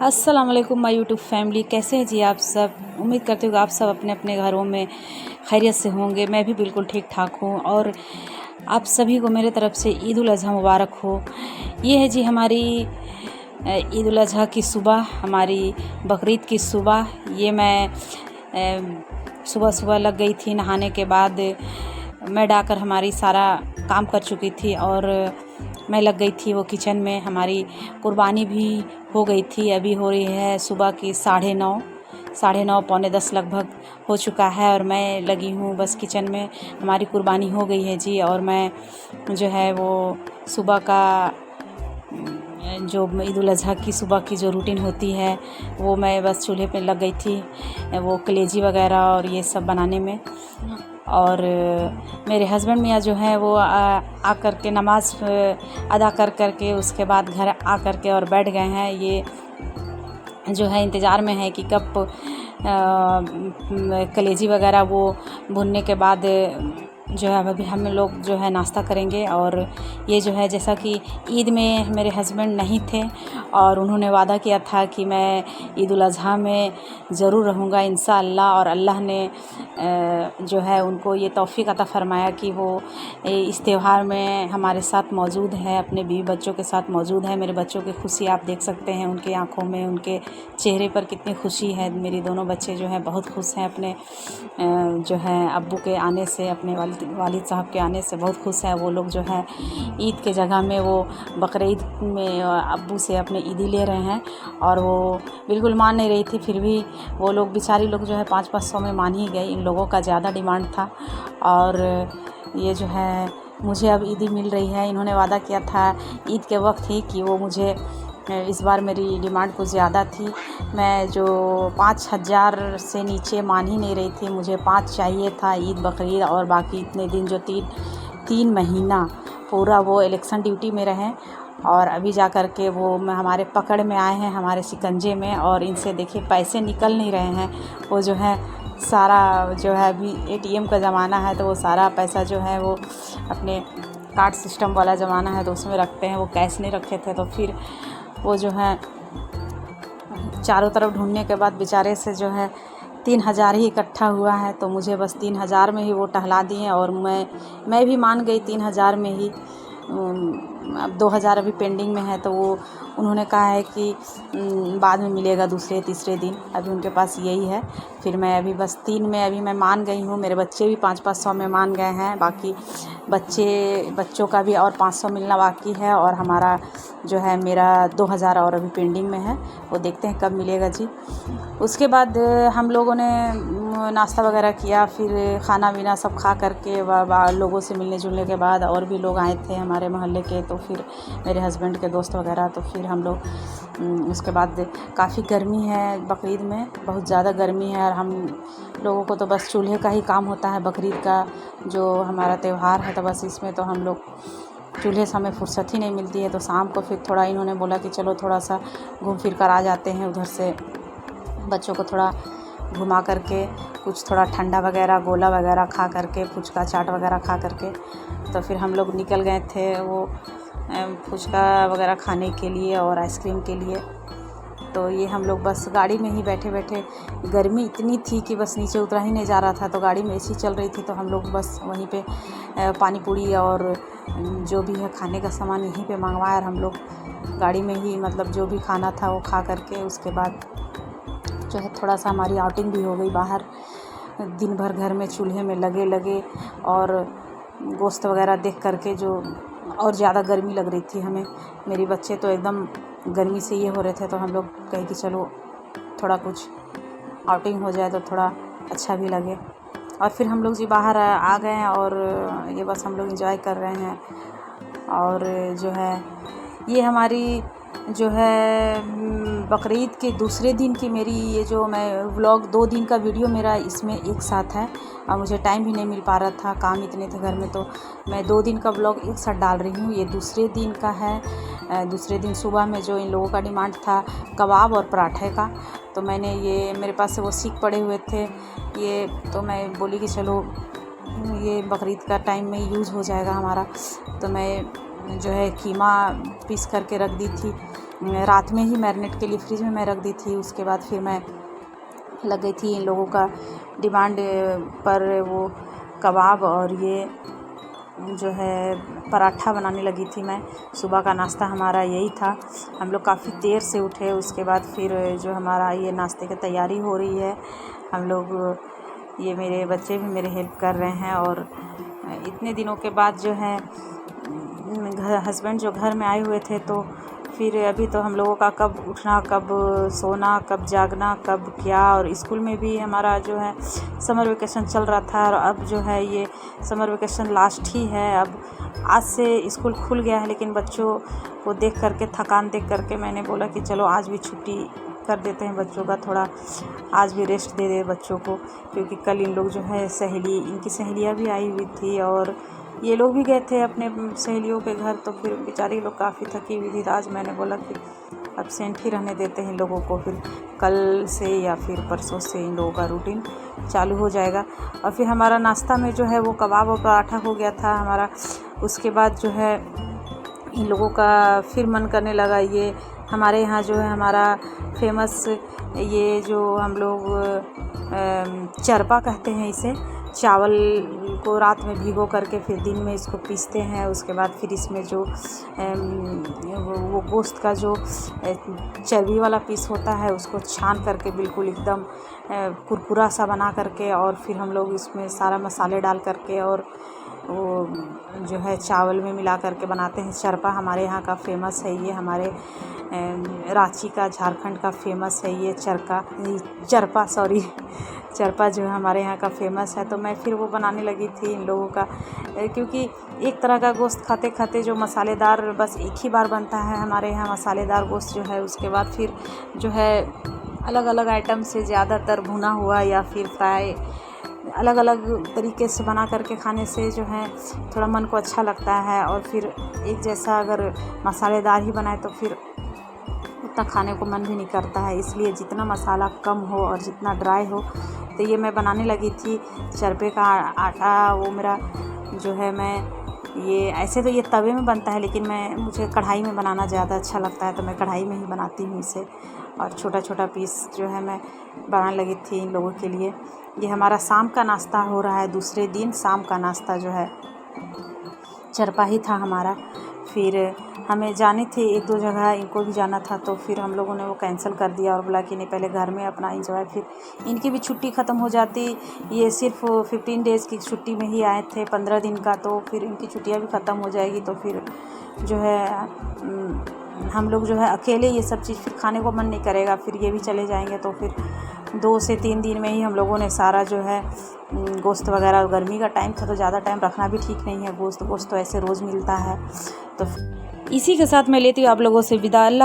अस्सलाम वालेकुम my YouTube family. कैसे हैं जी आप सब? उम्मीद करती हूँ कि आप सब अपने अपने घरों में खैरियत से होंगे। मैं भी बिल्कुल ठीक ठाक हूँ और आप सभी को मेरे तरफ से ईद उल अज़हा मुबारक हो। ये है जी हमारी ईद उल अज़हा की सुबह, हमारी बकरीद की सुबह। ये मैं सुबह सुबह लग गई थी। नहाने के बाद मैं डाकर हमारी सारा काम कर चुकी थी और मैं लग गई थी वो किचन में। हमारी कुर्बानी भी हो गई थी। अभी हो रही है सुबह की 9:30 पौने 10 लगभग हो चुका है और मैं लगी हूँ बस किचन में। हमारी कुर्बानी हो गई है जी और मैं जो है वो सुबह का जो ईद उल अज़हा की सुबह की जो रूटीन होती है वो मैं बस चूल्हे पे लग गई थी, वो कलेजी वगैरह और ये सब बनाने में। और मेरे हस्बैंड मियाँ जो हैं वो आकर के नमाज़ अदा कर के उसके बाद घर आकर के और बैठ गए हैं। ये जो है इंतज़ार में है कि कब कलेजी वगैरह वो भुनने के बाद जो है अभी हम लोग जो है नाश्ता करेंगे। और ये जो है जैसा कि ईद में मेरे हस्बैंड नहीं थे और उन्होंने वादा किया था कि मैं ईद उल अज़हा में ज़रूर रहूँगा इंशाअल्लाह, और अल्लाह ने जो है उनको ये तौफ़ीक़ अता फ़रमाया कि वो इस त्यौहार में हमारे साथ मौजूद है, अपने बीवी बच्चों के साथ मौजूद है। मेरे बच्चों की खुशी आप देख सकते हैं, उनकी आँखों में, उनके चेहरे पर कितनी खुशी है। मेरी दोनों बच्चे जो हैं बहुत खुश हैं अपने जो है अब्बू के आने से, अपने वालिद साहब के आने से बहुत खुश हैं। वो लोग जो है ईद के जगह में वो बकरीद में अब्बू से अपने ईदी ले रहे हैं और वो बिल्कुल मान नहीं रही थी, फिर भी वो लोग बेचारी लोग जो है 500-500 में मान ही गई। इन लोगों का ज़्यादा डिमांड था और ये जो है मुझे अब ईदी मिल रही है। इन्होंने वादा किया था ईद के वक्त ही कि वो मुझे, इस बार मेरी डिमांड कुछ ज़्यादा थी। मैं जो 5,000 से नीचे मान ही नहीं रही थी, मुझे 5 चाहिए था ईद बकरीद, और बाकी इतने दिन जो तीन महीना पूरा वो इलेक्शन ड्यूटी में रहें। और अभी जा कर के वो हमारे पकड़ में आए हैं, हमारे शिकंजे में, और इनसे देखिए पैसे निकल नहीं रहे हैं। वो जो है सारा जो है अभी ATM का ज़माना है तो वो सारा पैसा जो है वो अपने कार्ड सिस्टम वाला ज़माना है तो उसमें रखते हैं, वो कैश नहीं रखे थे। तो फिर वो जो है चारों तरफ ढूंढने के बाद बेचारे से जो है 3,000 ही इकट्ठा हुआ है। तो मुझे बस 3,000 में ही वो टहला दिए और मैं भी मान गई 3,000 में ही। अब 2,000 अभी पेंडिंग में है तो वो उन्होंने कहा है कि बाद में मिलेगा दूसरे तीसरे दिन, अभी उनके पास यही है। फिर मैं अभी बस 3 में अभी मैं मान गई हूँ। मेरे बच्चे भी 500-500 में मान गए हैं, बाकी बच्चों का भी और 500 मिलना बाकी है, और हमारा जो है मेरा 2,000 और अभी पेंडिंग में है, वो देखते हैं कब मिलेगा जी। उसके बाद हम लोगों ने नाश्ता वगैरह किया, फिर खाना पीना सब खा करके लोगों से मिलने जुलने के बाद, और भी लोग आए थे हमारे मोहल्ले के, तो फिर मेरे हस्बैंड के दोस्त वगैरह, तो फिर हम लोग उसके बाद काफ़ी गर्मी है बकरीद में, बहुत ज़्यादा गर्मी है और हम लोगों को तो बस चूल्हे का ही काम होता है। बकरीद का जो हमारा त्यौहार है तो बस इसमें तो हम लोग चूल्हे से हमें फुर्सत ही नहीं मिलती है। तो शाम को फिर थोड़ा इन्होंने बोला कि चलो थोड़ा सा घूम फिर कर आ जाते हैं, उधर से बच्चों को थोड़ा घुमा करके कुछ थोड़ा ठंडा वगैरह गोला वगैरह खा करके, फुचका चाट वगैरह खा करके, तो फिर हम लोग निकल गए थे वो फुचका वगैरह खाने के लिए और आइसक्रीम के लिए। तो ये हम लोग बस गाड़ी में ही बैठे बैठे, गर्मी इतनी थी कि बस नीचे उतरा ही नहीं जा रहा था, तो गाड़ी में AC चल रही थी, तो हम लोग बस वहीं पे पानी पूरी और जो भी है खाने का सामान यहीं पे मंगवाया और हम लोग गाड़ी में ही मतलब जो भी खाना था वो खा करके, उसके बाद जो है थोड़ा सा हमारी आउटिंग भी हो गई बाहर। दिन भर घर में चूल्हे में लगे और गोश्त वगैरह देख करके जो और ज़्यादा गर्मी लग रही थी हमें। मेरे बच्चे तो एकदम गर्मी से ये हो रहे थे, तो हम लोग कहे कि चलो थोड़ा कुछ आउटिंग हो जाए तो थोड़ा अच्छा भी लगे। और फिर हम लोग जी बाहर आ गए हैं और ये बस हम लोग एंजॉय कर रहे हैं। और जो है ये हमारी जो है बकरीद के दूसरे दिन की मेरी ये जो मैं व्लॉग 2 दिन का वीडियो मेरा इसमें एक साथ है, और मुझे टाइम भी नहीं मिल पा रहा था, काम इतने थे घर में, तो मैं 2 दिन का व्लॉग एक साथ डाल रही हूँ। ये दूसरे दिन का है। दूसरे दिन सुबह में जो इन लोगों का डिमांड था कबाब और पराठे का, तो मैंने ये मेरे पास से वो सीख पड़े हुए थे ये, तो मैं बोली कि चलो ये बकरीद का टाइम में यूज़ हो जाएगा हमारा। तो मैं जो है कीमा पीस करके रख दी थी रात में ही मैरिनेट के लिए फ्रिज में मैं रख दी थी। उसके बाद फिर मैं लग गई थी इन लोगों का डिमांड पर वो कबाब और ये जो है पराठा बनाने लगी थी मैं। सुबह का नाश्ता हमारा यही था। हम लोग काफ़ी देर से उठे। उसके बाद फिर जो हमारा ये नाश्ते की तैयारी हो रही है। हम लोग ये मेरे बच्चे भी मेरे हेल्प कर रहे हैं। और इतने दिनों के बाद जो है हस्बैंड जो घर में आए हुए थे, तो फिर अभी तो हम लोगों का कब उठना, कब सोना, कब जागना, कब क्या। और स्कूल में भी हमारा जो है समर वेकेशन चल रहा था और अब जो है ये समर वेकेशन लास्ट ही है। अब आज से स्कूल खुल गया है, लेकिन बच्चों को देख करके, थकान देख करके मैंने बोला कि चलो आज भी छुट्टी कर देते हैं बच्चों का, थोड़ा आज भी रेस्ट दे दे बच्चों को। क्योंकि कल इन लोग जो है इनकी सहेलियाँ भी आई हुई थी और ये लोग भी गए थे अपने सहेलियों के घर, तो फिर बेचारी लोग काफ़ी थकी हुई थी। तो आज मैंने बोला कि एब्सेंट ही रहने देते हैं इन लोगों को, फिर कल से या फिर परसों से इन लोगों का रूटीन चालू हो जाएगा। और फिर हमारा नाश्ता में जो है वो कबाब और पराठा हो गया था हमारा। उसके बाद जो है इन लोगों का फिर मन करने लगा, ये हमारे यहाँ जो है हमारा फेमस ये जो हम लोग चरपा कहते हैं इसे, चावल को रात में भिगो करके फिर दिन में इसको पीसते हैं। उसके बाद फिर इसमें जो वो गोश्त का जो चर्बी वाला पीस होता है उसको छान करके बिल्कुल एकदम कुरकुरा सा बना करके, और फिर हम लोग इसमें सारा मसाले डाल करके और वो जो है चावल में मिला करके बनाते हैं। चरपा हमारे यहाँ का फेमस है। ये हमारे रांची का, झारखंड का फेमस है ये चरपा जो है हमारे यहाँ का फेमस है। तो मैं फिर वो बनाने लगी थी इन लोगों का, क्योंकि एक तरह का गोश्त खाते खाते जो मसालेदार बस एक ही बार बनता है हमारे यहाँ मसालेदार गोश्त जो है। उसके बाद फिर जो है अलग अलग आइटम से, ज़्यादातर भुना हुआ या फिर फ्राई, अलग अलग तरीके से बना करके खाने से जो है थोड़ा मन को अच्छा लगता है। और फिर एक जैसा अगर मसालेदार ही बनाए तो फिर उतना खाने को मन भी नहीं करता है। इसलिए जितना मसाला कम हो और जितना ड्राई हो, तो ये मैं बनाने लगी थी चरपे का आटा। वो मेरा जो है मैं ये ऐसे तो ये तवे में बनता है, लेकिन मुझे कढ़ाई में बनाना ज़्यादा अच्छा लगता है, तो मैं कढ़ाई में ही बनाती हूँ इसे। और छोटा छोटा पीस जो है मैं बनाने लगी थी इन लोगों के लिए। ये हमारा शाम का नाश्ता हो रहा है। दूसरे दिन शाम का नाश्ता जो है चरपा ही था हमारा। फिर हमें जाने थे एक दो जगह, इनको भी जाना था, तो फिर हम लोगों ने वो कैंसिल कर दिया और बोला कि नहीं, पहले घर में अपना एंजॉय, फिर इनकी भी छुट्टी ख़त्म हो जाती। ये सिर्फ 15 डेज़ की छुट्टी में ही आए थे, 15 दिन का, तो फिर इनकी छुट्टियां भी ख़त्म हो जाएगी। तो फिर जो है हम लोग जो है अकेले ये सब चीज़ फिर खाने को मन नहीं करेगा, फिर ये भी चले जाएंगे। तो फिर 2 से 3 दिन में ही हम लोगों ने सारा जो है गोश्त वगैरह, गर्मी का टाइम था तो ज़्यादा टाइम रखना भी ठीक नहीं है। गोश्त तो ऐसे रोज़ मिलता है। तो इसी के साथ मैं लेती हूँ आप लोगों से विदा।